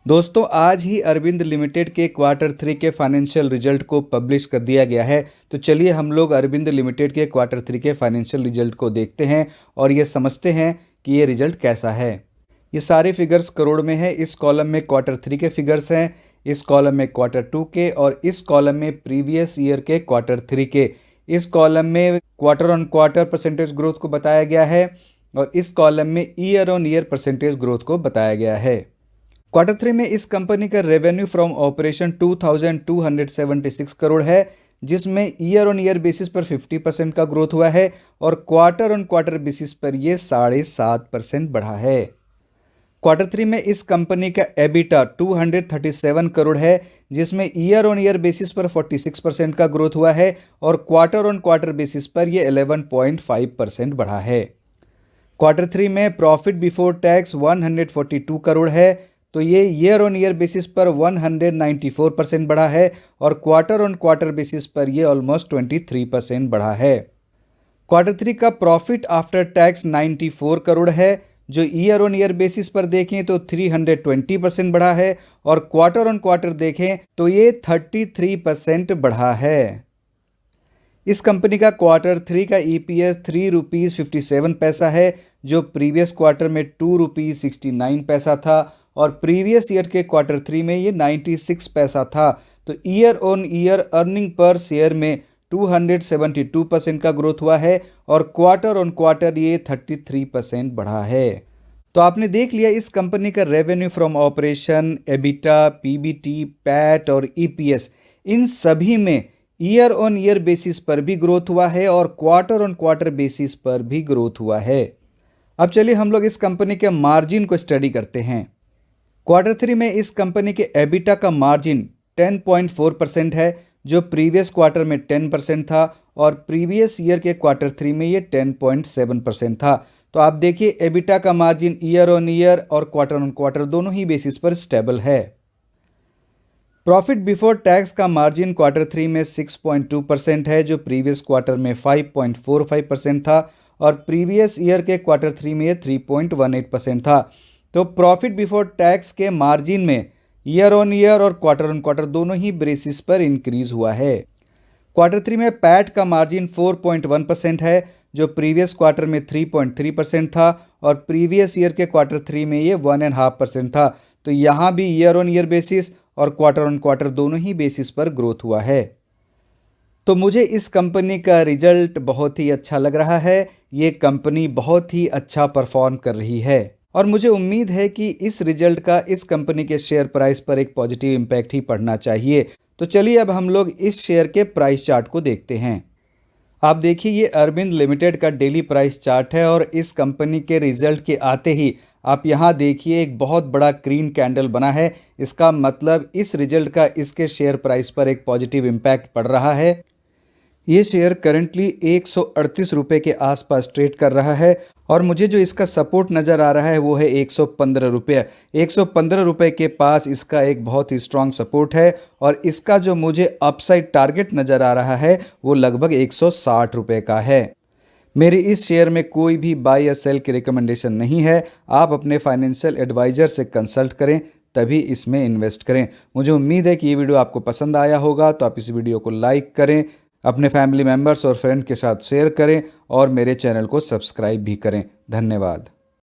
दोस्तों आज ही अरविंद लिमिटेड के क्वार्टर 3 के फाइनेंशियल रिजल्ट को पब्लिश कर दिया गया है। तो चलिए हम लोग अरविंद लिमिटेड के क्वार्टर 3 के फाइनेंशियल रिजल्ट को देखते हैं और ये समझते हैं कि ये रिजल्ट कैसा है। ये सारे फिगर्स करोड़ में है। इस कॉलम में क्वार्टर 3 के फिगर्स हैं, इस कॉलम में क्वार्टर 2 के और इस कॉलम में प्रीवियस ईयर के क्वार्टर 3 के। इस कॉलम में quarter on quarter percentage growth को बताया गया है और इस कॉलम में year on year percentage growth को बताया गया है। क्वार्टर 3 में इस कंपनी का रेवेन्यू फ्रॉम ऑपरेशन 2276 करोड़ है, जिसमें ईयर ऑन ईयर बेसिस पर 50% का ग्रोथ हुआ है और क्वार्टर ऑन क्वार्टर बेसिस पर यह 7.5% बढ़ा है। क्वार्टर 3 में इस कंपनी का एबिटा 237 करोड़ है, जिसमें ईयर ऑन ईयर बेसिस पर 46% का ग्रोथ हुआ है और क्वार्टर ऑन क्वार्टर बेसिस पर यह 11.5% बढ़ा है। क्वार्टर 3 में प्रॉफिट बिफोर टैक्स 142 करोड़ है, तो ये ईयर ऑन ईयर बेसिस पर 194% बढ़ा है और क्वार्टर ऑन क्वार्टर बेसिस पर ये ऑलमोस्ट 23% बढ़ा है। क्वार्टर 3 का प्रॉफिट आफ्टर टैक्स 94 करोड़ है, जो ईयर ऑन ईयर बेसिस पर देखें तो 320% बढ़ा है और क्वार्टर ऑन क्वार्टर देखें तो ये 33% बढ़ा है। इस कंपनी का क्वार्टर 3 का EPS 3.57 है, जो प्रीवियस क्वार्टर में 2.69 था और प्रीवियस ईयर के क्वार्टर 3 में ये 96 था। तो year on year earning per share में 272% का ग्रोथ हुआ है और क्वार्टर ऑन क्वार्टर ये 33% बढ़ा है। तो आपने देख लिया इस कंपनी का revenue from operation, EBITDA, PBT, PAT और EPS, इन सभी में ईयर ऑन ईयर बेसिस पर भी ग्रोथ हुआ है और क्वार्टर ऑन क्वार्टर बेसिस पर भी ग्रोथ हुआ है। अब चलिए हम लोग इस कंपनी के मार्जिन को स्टडी करते हैं। क्वार्टर 3 में इस कंपनी के एबिटा का मार्जिन 10.4% है, जो प्रीवियस क्वार्टर में 10% था और प्रीवियस ईयर के क्वार्टर 3 में ये 10.7% था। तो आप देखिए एबिटा का मार्जिन ईयर ऑन ईयर और क्वार्टर ऑन क्वार्टर दोनों ही बेसिस पर स्टेबल है। प्रॉफिट बिफोर टैक्स का मार्जिन क्वार्टर 3 में 6.2% है, जो प्रीवियस क्वार्टर में 5.45% था और प्रीवियस ईयर के क्वार्टर 3 में ये 3.18% था। तो प्रॉफिट बिफोर टैक्स के मार्जिन में ईयर ऑन ईयर और क्वार्टर ऑन क्वार्टर दोनों ही बेसिस पर इंक्रीज हुआ है। क्वार्टर 3 में पैट का मार्जिन 4.1% है, जो प्रीवियस क्वार्टर में 3.3% था और प्रीवियस ईयर के क्वार्टर 3 में ये 1.5% था। तो यहाँ भी ईयर ऑन ईयर बेसिस और क्वार्टर ऑन क्वार्टर दोनों ही बेसिस पर ग्रोथ हुआ है। तो मुझे इस कंपनी का रिजल्ट बहुत ही अच्छा लग रहा है। ये कंपनी बहुत ही अच्छा परफॉर्म कर रही है और मुझे उम्मीद है कि इस रिजल्ट का इस कंपनी के शेयर प्राइस पर एक पॉजिटिव इम्पैक्ट ही पड़ना चाहिए। तो चलिए अब हम लोग इस शेयर के प्राइस चार्ट को देखते हैं। आप देखिए ये अरविंद लिमिटेड का डेली प्राइस चार्ट है और इस कंपनी के रिजल्ट के आते ही आप यहाँ देखिए एक बहुत बड़ा ग्रीन कैंडल बना है। इसका मतलब इस रिजल्ट का इसके शेयर प्राइस पर एक पॉजिटिव इम्पैक्ट पड़ रहा है। ये शेयर करंटली 138 रुपये के आसपास ट्रेड कर रहा है और मुझे जो इसका सपोर्ट नज़र आ रहा है वो है 115 रुपये। 115 रुपये के पास इसका एक बहुत ही स्ट्रांग सपोर्ट है और इसका जो मुझे अपसाइड टारगेट नज़र आ रहा है वो लगभग 160 रुपये का है। मेरी इस शेयर में कोई भी बाय या सेल की रिकमेंडेशन नहीं है। आप अपने फाइनेंशियल एडवाइज़र से कंसल्ट करें तभी इसमें इन्वेस्ट करें। मुझे उम्मीद है कि ये वीडियो आपको पसंद आया होगा, तो आप इस वीडियो को लाइक करें, अपने फैमिली मेम्बर्स और फ्रेंड के साथ शेयर करें और मेरे चैनल को सब्सक्राइब भी करें। धन्यवाद।